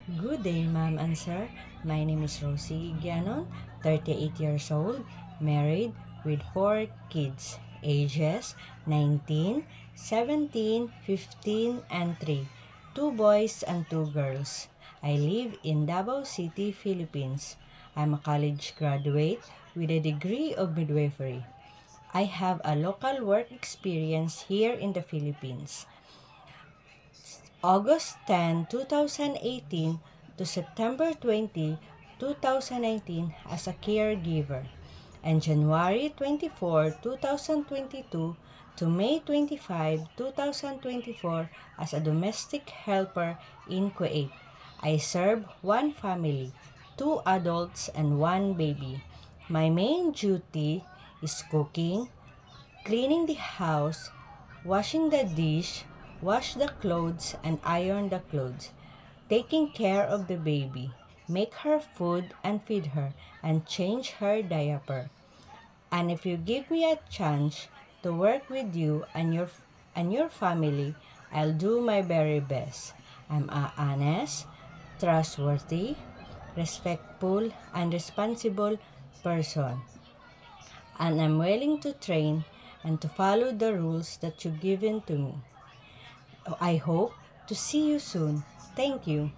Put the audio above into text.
Good day, ma'am and sir. My name is Rosie Gianon, 38 years old, married with 4 kids, ages 19, 17, 15, and 3, 2 boys and 2 girls. I live in Davao City, Philippines. I'm a college graduate with a degree of midwifery. I have a local work experience here in the Philippines. August 10, 2018 to September 20, 2019 as a caregiver, and January 24, 2022 to May 25, 2024 as a domestic helper in Kuwait. I serve one family, 2 adults and 1 baby. My main duty is cooking, cleaning the house, washing the dish, wash the clothes and iron the clothes, taking care of the baby, make her food and feed her, and change her diaper. And if you give me a chance to work with you and your family, I'll do my very best. I'm a honest, trustworthy, respectful, and responsible person, and I'm willing to train and to follow the rules that you've given to me. I hope to see you soon. Thank you.